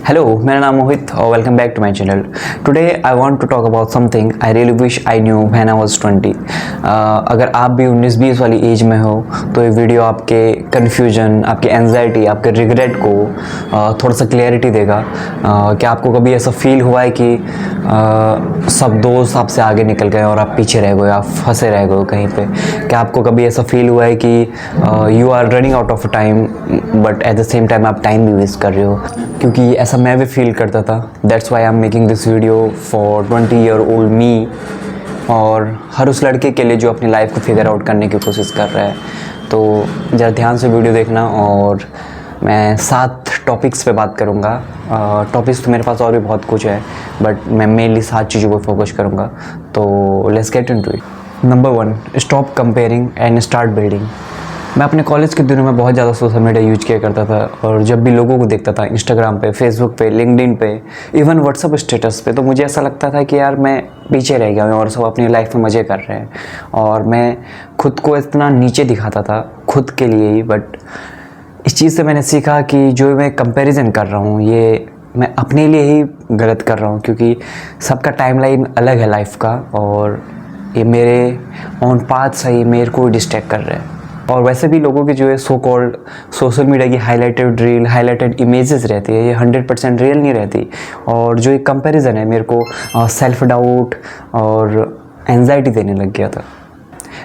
Hello, मेरा नाम मोहित और welcome back to my channel. Today I want to talk about something I really wish I knew when I was 20। अगर आप भी 19-20 वाली एज में हो तो ये वीडियो आपके कन्फ्यूजन, आपके एंजाइटी, आपके रिग्रेट को थोड़ा सा क्लैरिटी देगा। क्या आपको कभी ऐसा फील हुआ है कि सब दोस्त आपसे आगे निकल गए और आप पीछे रह गए, आप फंसे रह गए कहीं पे? क्या आपको कभी ऐसा फील हुआ है कि you are running out of time but at the same time आप टाइम भी वेस्ट कर रहे हो? क्योंकि ऐसा मैं भी फील करता था। That's why I am making this video for 20-year-old मी, और हर उस लड़के के लिए जो अपनी लाइफ को फिगर आउट करने की कोशिश कर रहा है। तो ज़रा ध्यान से वीडियो देखना, और मैं 7 टॉपिक्स पे बात करूँगा। टॉपिक्स तो मेरे पास और भी बहुत कुछ है, बट मैं मेनली 7 चीज़ों पर फोकस करूँगा। तो let's get into it. Number 1, stop comparing and start building. मैं अपने कॉलेज के दिनों में बहुत ज़्यादा सोशल मीडिया यूज किया करता था, और जब भी लोगों को देखता था इंस्टाग्राम पे, फेसबुक पे, लिंक्डइन पे, इवन व्हाट्सअप स्टेटस पे, तो मुझे ऐसा लगता था कि यार मैं पीछे रह गया हूँ और सब अपनी लाइफ में मज़े कर रहे हैं। और मैं खुद को इतना नीचे दिखाता था खुद के लिए ही। बट इस चीज़ से मैंने सीखा कि जो मैं कंपैरिजन कर रहा हूँ ये मैं अपने लिए ही गलत कर रहा हूँ, क्योंकि सबका टाइमलाइन अलग है लाइफ का, और ये मेरे ऑन पाथ से ही मेरे को डिस्ट्रैक्ट कर रहे हैं। और वैसे भी लोगों की जो है सो कॉल्ड सोशल मीडिया की हाईलाइटेड रील, हाईलाइटेड इमेजेस रहती है, ये 100% रियल नहीं रहती। और जो एक कंपैरिजन है मेरे को सेल्फ डाउट और एंजाइटी देने लग गया था।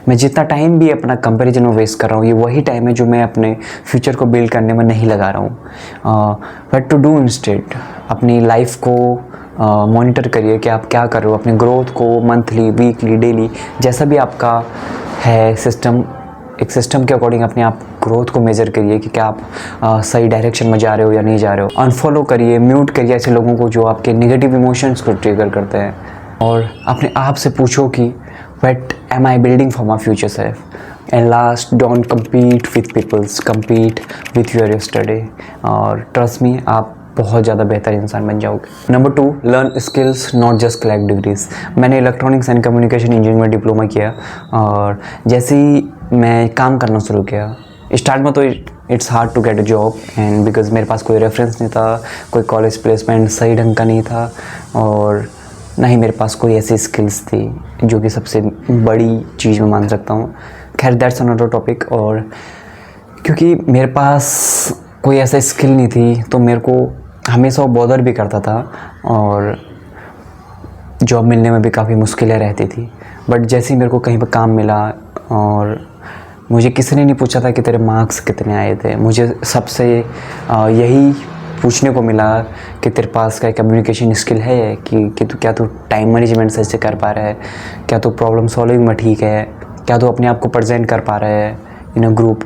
मैं जितना टाइम भी अपना कंपैरिजन में वेस्ट कर रहा हूँ, ये वही टाइम है जो मैं अपने फ्यूचर को बिल्ड करने में नहीं लगा रहा हूँ। बट टू डू इंस्टेड अपनी लाइफ को मॉनिटर करिए कि आप क्या कर रहे हो, अपनी ग्रोथ को मंथली, वीकली, डेली, जैसा भी आपका है सिस्टम, एक सिस्टम के अकॉर्डिंग अपने आप ग्रोथ को मेज़र करिए कि क्या आप सही डायरेक्शन में जा रहे हो या नहीं जा रहे हो। अनफॉलो करिए, म्यूट करिए ऐसे लोगों को जो आपके नेगेटिव इमोशंस को ट्रिगर करते हैं, और अपने आप से पूछो कि what am I building for my future self. And last, don't compete with peoples, compete with your yesterday, और ट्रस्ट मी आप बहुत ज़्यादा बेहतर इंसान बन जाओगे। Number 2, learn skills not just collect degrees. मैंने इलेक्ट्रॉनिक्स एंड कम्युनिकेशन इंजीनियरिंग में डिप्लोमा किया, और जैसे ही मैं काम करना शुरू किया, स्टार्ट में तो it's hard to get a job, and because मेरे पास कोई रेफरेंस नहीं था, कोई कॉलेज प्लेसमेंट सही ढंग का नहीं था, और ना ही मेरे पास कोई ऐसी स्किल्स थी जो कि सबसे बड़ी चीज़ मैं मान सकता हूँ। खैर दैट्स अनदर टॉपिक। और क्योंकि मेरे पास कोई ऐसा स्किल नहीं थी तो मेरे को हमेशा वो बॉदर भी करता था, और जॉब मिलने में भी काफ़ी मुश्किलें रहती थी। बट जैसे ही मेरे को कहीं पर काम मिला, और मुझे किसी ने नहीं पूछा था कि तेरे मार्क्स कितने आए थे, मुझे सबसे यही पूछने को मिला कि तेरे पास क्या कम्युनिकेशन स्किल है, कि क्या तू टाइम मैनेजमेंट सही से कर पा रहा है, क्या तू प्रॉब्लम सॉल्विंग में ठीक है, क्या तू अपने आप को प्रेजेंट कर पा रहा है इन अ ग्रुप।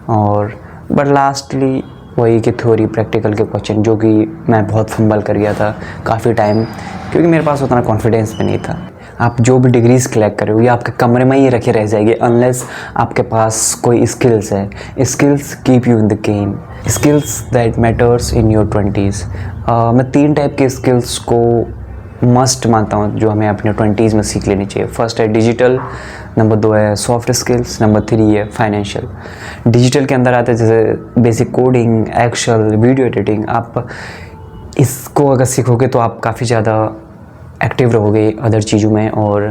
और बट लास्टली वही कि थ्योरी प्रैक्टिकल के क्वेश्चन, जो कि मैं बहुत फंबल कर गया था काफ़ी टाइम, क्योंकि मेरे पास उतना कॉन्फिडेंस भी नहीं था। आप जो भी डिग्रीज़ कलेक्ट कर रहे हो ये आपके कमरे में ही रखे रह जाएगी अनलेस आपके पास कोई स्किल्स है। Skills keep you in the game, skills that matters in your 20s। मैं 3 टाइप के स्किल्स को मस्ट मानता हूँ जो हमें अपने 20s में सीख लेनी चाहिए। फर्स्ट है डिजिटल, नंबर 2 है सॉफ्ट स्किल्स, नंबर 3 है फाइनेंशियल। डिजिटल के अंदर आते हैं जैसे basic coding, excel, video editing. आप इसको अगर सीखोगे तो आप काफ़ी ज़्यादा एक्टिव रहोगे अदर चीज़ों में, और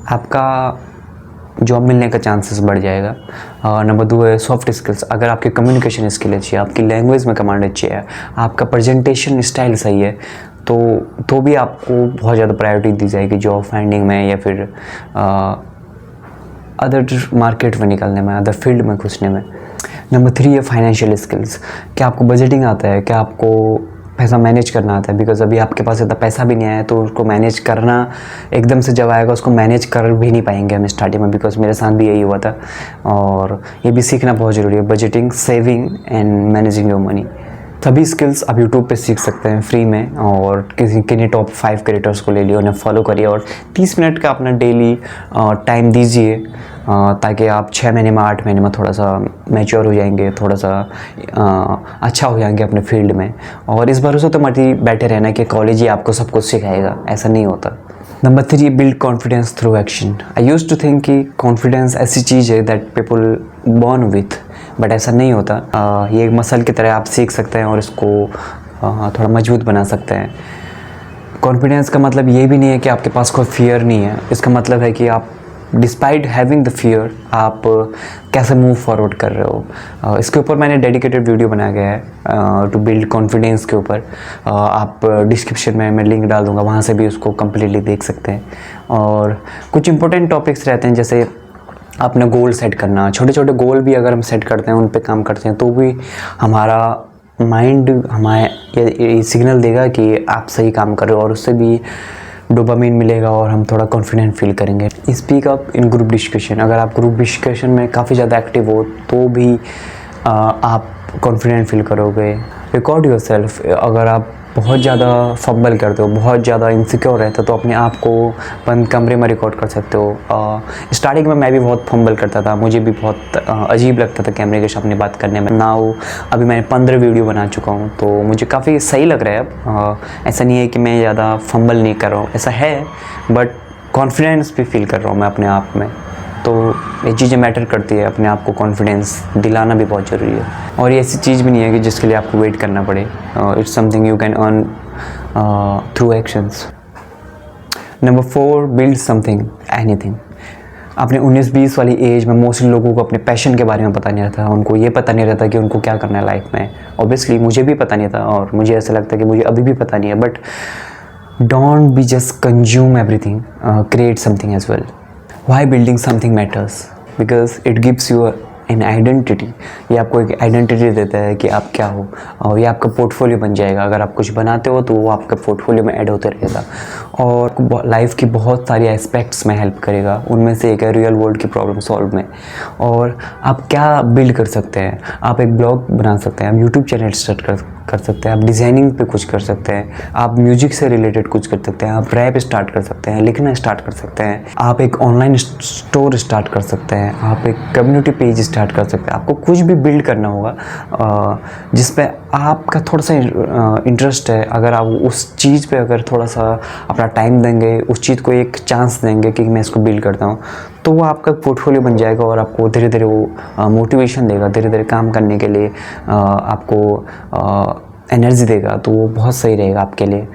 आपका जॉब मिलने का चांसेस बढ़ जाएगा। नंबर 2 है सॉफ्ट स्किल्स। अगर आपकी कम्युनिकेशन स्किल अच्छी है, आपकी लैंग्वेज में कमांड अच्छी है, आपका प्रेजेंटेशन स्टाइल सही है, तो भी आपको बहुत ज़्यादा प्रायोरिटी दी जाएगी जॉब फाइंडिंग में, या फिर अदर मार्केट में निकलने में, अदर फील्ड में घुसने में। नंबर 3 है फाइनेंशियल स्किल्स। क्या आपको बजटिंग आता है, क्या आपको पैसा मैनेज करना आता है? बिकॉज अभी आपके पास इतना पैसा भी नहीं आया, तो उसको मैनेज करना एकदम से जब आएगा उसको मैनेज कर भी नहीं पाएंगे हम स्टार्टिंग में, बिकॉज मेरे साथ भी यही हुआ था। और ये भी सीखना बहुत ज़रूरी है, budgeting, saving and managing your money. सभी स्किल्स आप यूट्यूब पे सीख सकते हैं फ्री में, और किन्हीं टॉप 5 क्रिएटर्स को ले लिया, उन्हें फॉलो करिए, और 30 मिनट का अपना डेली टाइम दीजिए, ताकि आप 6 महीने में, 8 महीने में थोड़ा सा मैच्योर हो जाएंगे, थोड़ा सा अच्छा हो जाएंगे अपने फील्ड में। और इस भरोसे तो मत ही बैठे रहना कि कॉलेज ही आपको सब कुछ सिखाएगा, ऐसा नहीं होता। Number 3, build confidence through action. I used to think कि कॉन्फिडेंस ऐसी चीज़ है that people born with, but ऐसा नहीं होता। ये एक मसल की तरह आप सीख सकते हैं और इसको थोड़ा मजबूत बना सकते हैं। कॉन्फिडेंस का मतलब ये भी नहीं है कि आपके पास कोई फियर नहीं है, इसका मतलब है कि आप डिस्पाइट हैविंग द फियर आप कैसे मूव फॉरवर्ड कर रहे हो। इसके ऊपर मैंने डेडिकेटेड वीडियो बनाया गया है टू बिल्ड कॉन्फिडेंस के ऊपर। आप डिस्क्रिप्शन में मैं लिंक डाल दूँगा, वहाँ से भी उसको कम्प्लीटली देख सकते हैं। और कुछ इंपॉर्टेंट टॉपिक्स रहते हैं, जैसे अपना गोल सेट करना। छोटे छोटे गोल भी अगर हम सेट करते हैं, उन पे काम करते हैं, तो भी हमारा माइंड हमें ये सिग्नल देगा कि आप सही काम कर रहे हो, और उससे भी डोपामिन मिलेगा और हम थोड़ा कॉन्फिडेंट फील करेंगे। Speak up in group discussion. अगर आप ग्रुप डिस्कशन में काफ़ी ज़्यादा एक्टिव हो तो भी आप कॉन्फिडेंट फील करोगे। Record yourself. अगर आप बहुत ज़्यादा फंबल करते हो, बहुत ज़्यादा इनसिक्योर रहते हो, तो अपने आप को बंद कमरे में रिकॉर्ड कर सकते हो। स्टार्टिंग में मैं भी बहुत फंबल करता था, मुझे भी बहुत अजीब लगता था कैमरे के सामने बात करने में। नाउ अभी मैंने 15 वीडियो बना चुका हूँ, तो मुझे काफ़ी सही लग रहा है अब। ऐसा नहीं है कि मैं ज़्यादा फंबल नहीं कर रहा हूँ, ऐसा है, बट कॉन्फिडेंस भी फील कर रहा हूँ मैं अपने आप में। तो ये चीज़ें मैटर करती है, अपने आप को कॉन्फिडेंस दिलाना भी बहुत ज़रूरी है। और ये ऐसी चीज़ भी नहीं है कि जिसके लिए आपको वेट करना पड़े। It's something you can earn through actions. Number 4, build something, anything. अपने 19-20 वाली एज में मोस्टली लोगों को अपने पैशन के बारे में पता नहीं रहता, उनको ये पता नहीं रहता कि उनको क्या करना है लाइफ में। ऑब्वियसली मुझे भी पता नहीं था, और मुझे ऐसा लगता है कि मुझे अभी भी पता नहीं है, but don't be just consume everything, create something as well. Why building something matters? Because it gives you an identity। ये आपको एक आइडेंटिटी देता है कि आप क्या हो, और ये आपका पोर्टफोलियो बन जाएगा। अगर आप कुछ बनाते हो तो वो आपका पोर्टफोलियो में ऐड होते रहेगा, और लाइफ की बहुत सारी एस्पेक्ट्स में हेल्प करेगा। उनमें से एक है रियल वर्ल्ड की प्रॉब्लम सॉल्व में। और आप क्या बिल्ड कर सकते हैं? आप एक ब्लॉग बना सकते हैं, आप यूट्यूब चैनल स्टार्ट कर सकते हैं, आप डिज़ाइनिंग पे कुछ कर सकते हैं, आप म्यूजिक से रिलेटेड कुछ कर सकते हैं, आप रैप स्टार्ट कर सकते हैं, लिखना स्टार्ट कर सकते हैं, आप एक ऑनलाइन स्टोर स्टार्ट कर सकते हैं, आप एक कम्युनिटी पेज स्टार्ट कर सकते हैं। आपको कुछ भी बिल्ड करना होगा जिस पे आपका थोड़ा सा इंटरेस्ट है। अगर आप उस चीज़ पे अगर थोड़ा सा अपना टाइम देंगे, उस चीज़ को एक चांस देंगे कि मैं इसको बिल्ड करता हूँ, तो वो आपका पोर्टफोलियो बन जाएगा, और आपको धीरे धीरे वो मोटिवेशन देगा, धीरे धीरे काम करने के लिए आपको एनर्जी देगा। तो वो बहुत सही रहेगा आपके लिए।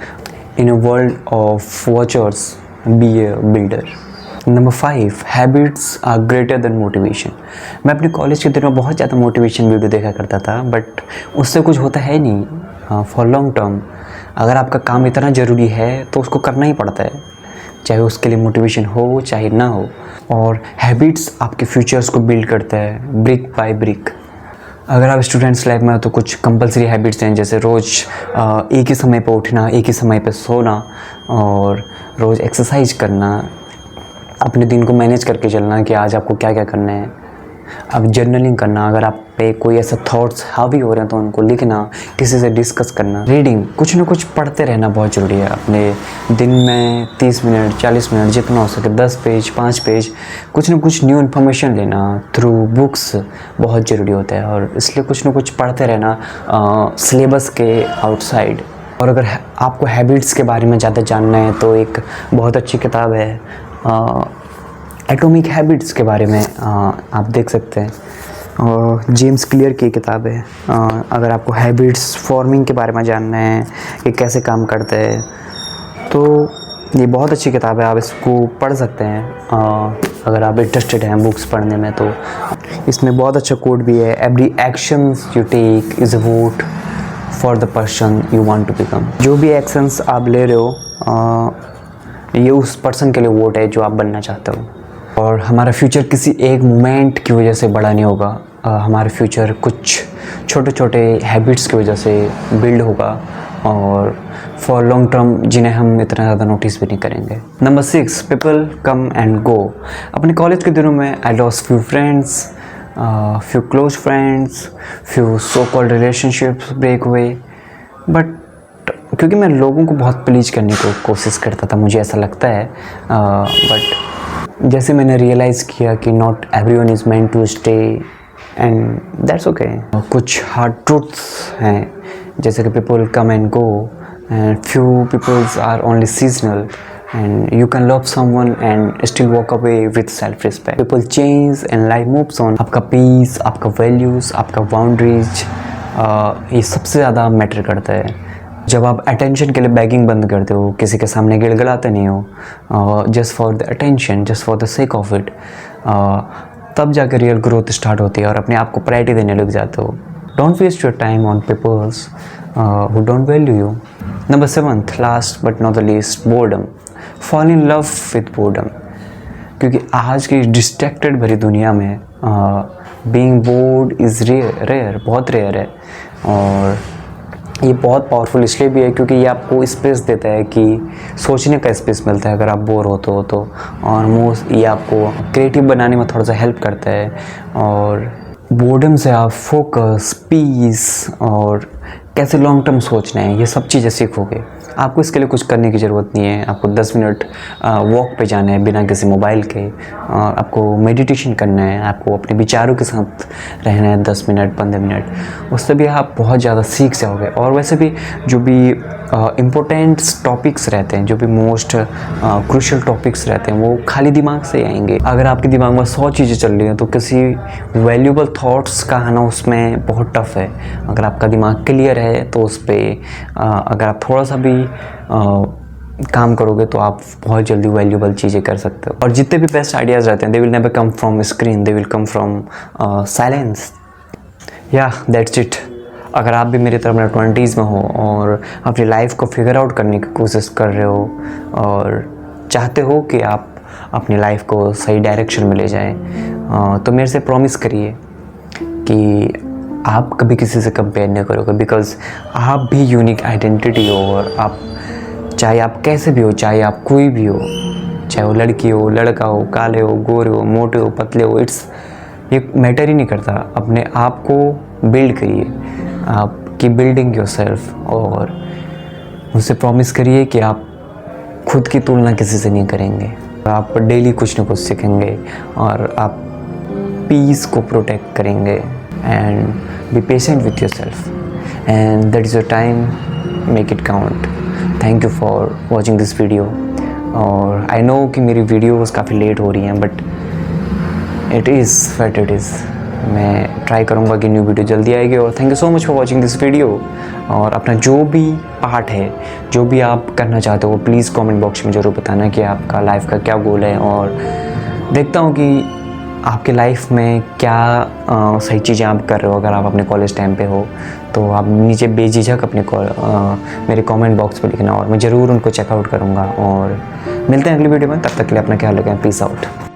In a world of watchers, be a builder. Number 5, habits are greater than motivation. मैं अपने कॉलेज के दिनों में बहुत ज़्यादा मोटिवेशन वीडियो देखा करता था, बट उससे कुछ होता है नहीं फॉर लॉन्ग टर्म। अगर आपका काम इतना ज़रूरी है तो उसको करना ही पड़ता है, चाहे उसके लिए मोटिवेशन हो चाहे ना हो। और हैबिट्स आपके फ्यूचर्स को बिल्ड करते हैं ब्रिक बाय ब्रिक। अगर आप स्टूडेंट्स लाइफ में हो तो कुछ कंपलसरी हैबिट्स हैं, जैसे रोज़ एक ही समय पर उठना, एक ही समय पर सोना, और रोज़ एक्सरसाइज करना, अपने दिन को मैनेज करके चलना कि आज आपको क्या क्या करना है। अब जर्नलिंग करना, अगर आप पे कोई ऐसा थॉट्स हावी हो रहे हैं तो उनको लिखना, किसी से डिस्कस करना। रीडिंग, कुछ ना कुछ पढ़ते रहना बहुत ज़रूरी है। अपने दिन में 30 मिनट 40 मिनट जितना हो सके, 10 पेज 5 पेज कुछ ना कुछ न्यू इन्फॉर्मेशन लेना थ्रू बुक्स बहुत ज़रूरी होता है, और इसलिए कुछ ना कुछ पढ़ते रहना सिलेबस के आउटसाइड। और अगर आपको हैबिट्स के बारे में ज़्यादा जानना है तो एक बहुत अच्छी किताब है एटॉमिक हैबिट्स के बारे में, आप देख सकते हैं, और जेम्स क्लियर की किताब है। अगर आपको हैबिट्स फॉर्मिंग के बारे में जानना है कि कैसे काम करते हैं, तो ये बहुत अच्छी किताब है, आप इसको पढ़ सकते हैं अगर आप इंटरेस्टेड हैं बुक्स पढ़ने में। तो इसमें बहुत अच्छा कोट भी है, every actions you take is a vote for the person you want to become. जो भी एक्शंस आप ले रहे हो ये उस पर्सन के लिए वोट है जो आप बनना चाहते हो। और हमारा फ्यूचर किसी एक मोमेंट की वजह से बड़ा नहीं होगा, हमारा फ्यूचर कुछ छोटे छोटे हैबिट्स की वजह से बिल्ड होगा, और फॉर लॉन्ग टर्म जिन्हें हम इतना ज़्यादा नोटिस भी नहीं करेंगे। Number 6, people come and go. अपने कॉलेज के दिनों में I lost few friends, few close friends, few so called relationships break हुए, बट क्योंकि मैं लोगों को बहुत प्लीज करने की कोशिश करता था, मुझे ऐसा लगता है, बट जैसे मैंने रियलाइज़ किया कि not everyone is meant to stay and that's okay. कुछ हार्ड ट्रूथ्स हैं, जैसे कि people come and go and few peoples are only seasonal and you can love someone and still walk away with self respect. People change and life moves on. आपका peace, आपका values, आपका boundaries, ये सबसे ज़्यादा matter करता है। जब आप अटेंशन के लिए बैगिंग बंद करते हो, किसी के सामने गिड़गिड़ाते नहीं हो, just for the attention, just for the sake of it, तब जाकर रियल ग्रोथ स्टार्ट होती है और अपने आप को प्रायोरिटी देने लग जाते हो. Don't waste your time on peoples who don't value you. Number 7th, last but not the least, boredom. Fall in love with boredom. क्योंकि आज की डिस्ट्रैक्टेड भरी दुनिया में बीइंग बोर्ड इज़ रेयर, बहुत रेयर है. और ये बहुत पावरफुल इसलिए भी है क्योंकि ये आपको स्पेस देता है कि सोचने का स्पेस मिलता है अगर आप बोर होते हो तो. और मोस्ट ये आपको क्रिएटिव बनाने में थोड़ा सा हेल्प करता है. और बोर्डम से आप फोकस, पीस और कैसे लॉन्ग टर्म सोचना है, ये सब चीज़ें सीखोगे. आपको इसके लिए कुछ करने की ज़रूरत नहीं है. आपको 10 मिनट वॉक पे जाना है बिना किसी मोबाइल के. आपको मेडिटेशन करना है. आपको अपने विचारों के साथ रहना है 10 मिनट 15 मिनट. उससे भी आप बहुत ज़्यादा सीख जाओगे. और वैसे भी जो भी इम्पोर्टेंट टॉपिक्स रहते हैं, जो भी मोस्ट क्रूशियल टॉपिक्स रहते हैं, वो खाली दिमाग से आएंगे. अगर आपके दिमाग में 100 चीज़ें चल रही हैं तो किसी वैल्यूबल थॉट्स का आना उसमें बहुत टफ है. अगर आपका दिमाग क्लियर है तो उस पर अगर आप थोड़ा सा भी काम करोगे तो आप बहुत जल्दी वैल्यूबल चीज़ें कर सकते हो. और जितने भी बेस्ट आइडियाज़ रहते हैं, they will never come from screen, they will come from silence. या दैट्स इट. अगर आप भी मेरी तरह अपने 20s में हो और अपनी लाइफ को फिगर आउट करने की कोशिश कर रहे हो और चाहते हो कि आप अपनी लाइफ को सही डायरेक्शन में ले जाएं, तो मेरे से प्रॉमिस करिए कि आप कभी किसी से कंपेयर नहीं करोगे. बिकॉज़ आप भी यूनिक आइडेंटिटी हो. और आप चाहे आप कैसे भी हो, चाहे आप कोई भी हो, चाहे वो लड़की हो, लड़का हो, काले हो, गोरे हो, मोटे हो, पतले हो, ये मैटर ही नहीं करता. अपने आप को बिल्ड करिए. आप की बिल्डिंग योरसेल्फ. और मुझसे प्रॉमिस करिए कि आप खुद की तुलना किसी से नहीं करेंगे. आप डेली कुछ ना कुछ सीखेंगे और आप पीस को प्रोटेक्ट करेंगे. And be patient with yourself and that is your time. Make it count. Thank you for watching this video. और आई नो कि मेरी वीडियोस काफ़ी लेट हो रही हैं, but it is what it is. मैं ट्राई करूँगा कि न्यू वीडियो जल्दी आएगी. और thank you so much for watching this video. और अपना जो भी पार्ट है, जो भी आप करना चाहते हो, प्लीज़ कमेंट बॉक्स में ज़रूर बताना कि आपका लाइफ का क्या गोल है. और देखता हूँ कि आपके लाइफ में क्या सही चीज़ें आप कर रहे हो. अगर आप अपने कॉलेज टाइम पे हो तो आप नीचे बेझिझक अपने मेरे कमेंट बॉक्स पे लिखना और मैं ज़रूर उनको चेकआउट करूँगा. और मिलते हैं अगली वीडियो में. तब तक के लिए अपना ख्याल रखें. Peace out.